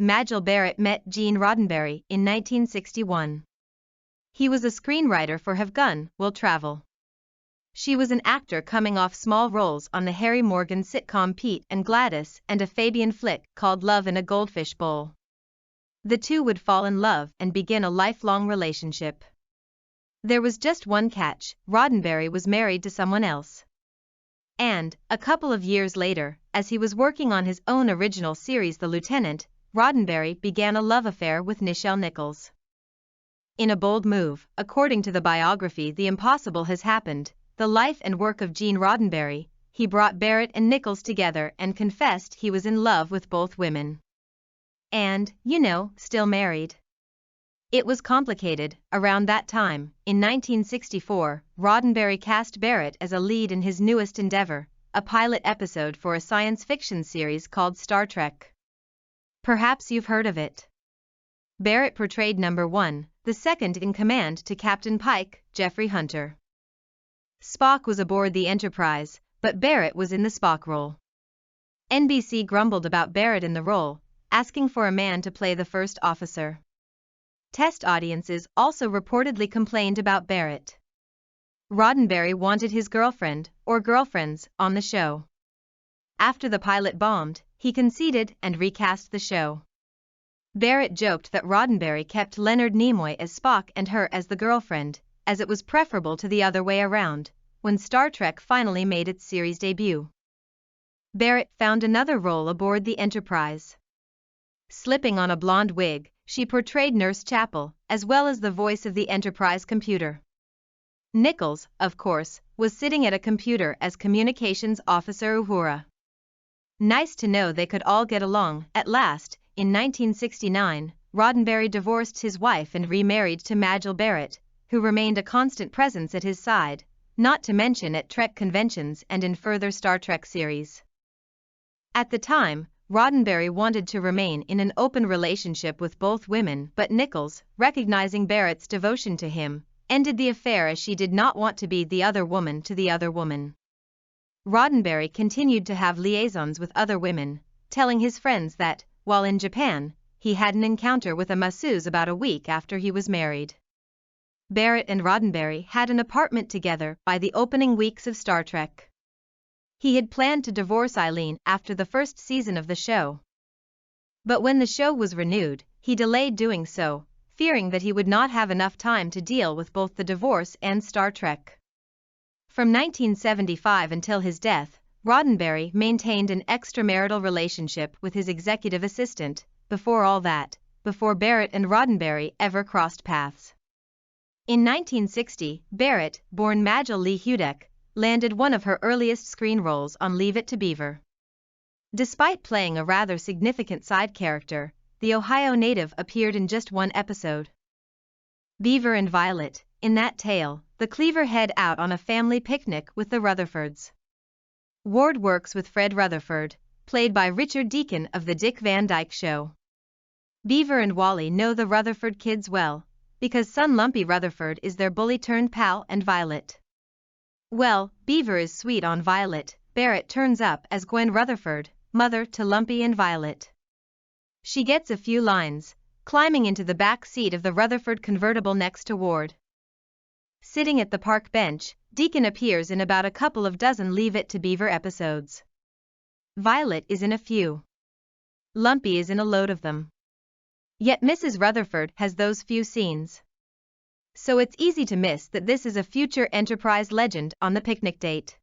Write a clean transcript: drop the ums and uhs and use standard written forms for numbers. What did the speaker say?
Majel Barrett met Gene Roddenberry in 1961. He was a screenwriter for Have Gun, Will Travel. She was an actor coming off small roles on the Harry Morgan sitcom Pete and Gladys and a Fabian flick called Love in a Goldfish Bowl. The two would fall in love and begin a lifelong relationship. There was just one catch: Roddenberry was married to someone else. And, a couple of years later, as he was working on his own original series The Lieutenant, Roddenberry began a love affair with Nichelle Nichols. In a bold move, according to the biography The Impossible Has Happened, The Life and Work of Gene Roddenberry, he brought Barrett and Nichols together and confessed he was in love with both women. And, still married. It was complicated. Around that time, in 1964, Roddenberry cast Barrett as a lead in his newest endeavor, a pilot episode for a science fiction series called Star Trek. Perhaps you've heard of it. Barrett portrayed number 1, the second-in-command to Captain Pike, Jeffrey Hunter. Spock was aboard the Enterprise, but Barrett was in the Spock role. NBC grumbled about Barrett in the role, asking for a man to play the first officer. Test audiences also reportedly complained about Barrett. Roddenberry wanted his girlfriend, or girlfriends, on the show. After the pilot bombed, he conceded and recast the show. Barrett joked that Roddenberry kept Leonard Nimoy as Spock and her as the girlfriend, as it was preferable to the other way around, when Star Trek finally made its series debut. Barrett found another role aboard the Enterprise. Slipping on a blonde wig, she portrayed Nurse Chapel, as well as the voice of the Enterprise computer. Nichols, of course, was sitting at a computer as Communications Officer Uhura. Nice to know they could all get along. At last, in 1969, Roddenberry divorced his wife and remarried to Majel Barrett, who remained a constant presence at his side, not to mention at Trek conventions and in further Star Trek series. At the time, Roddenberry wanted to remain in an open relationship with both women, but Nichols, recognizing Barrett's devotion to him, ended the affair as she did not want to be the other woman to the other woman. Roddenberry continued to have liaisons with other women, telling his friends that, while in Japan, he had an encounter with a masseuse about a week after he was married. Barrett and Roddenberry had an apartment together by the opening weeks of Star Trek. He had planned to divorce Eileen after the first season of the show. But when the show was renewed, he delayed doing so, fearing that he would not have enough time to deal with both the divorce and Star Trek. From 1975 until his death, Roddenberry maintained an extramarital relationship with his executive assistant. Before Barrett and Roddenberry ever crossed paths. In 1960, Barrett, born Majel Lee Hudak, landed one of her earliest screen roles on Leave It to Beaver. Despite playing a rather significant side character, the Ohio native appeared in just one episode. Beaver and Violet. In that tale, the Cleaver head out on a family picnic with the Rutherfords. Ward works with Fred Rutherford, played by Richard Deacon of The Dick Van Dyke Show. Beaver and Wally know the Rutherford kids well, because son Lumpy Rutherford is their bully-turned-pal and Violet. Well, Beaver is sweet on Violet. Barrett turns up as Gwen Rutherford, mother to Lumpy and Violet. She gets a few lines, climbing into the back seat of the Rutherford convertible next to Ward. Sitting at the park bench, Deacon appears in about a couple of dozen Leave It to Beaver episodes. Violet is in a few. Lumpy is in a load of them. Yet Mrs. Rutherford has those few scenes. So it's easy to miss that this is a future Enterprise legend on the picnic date.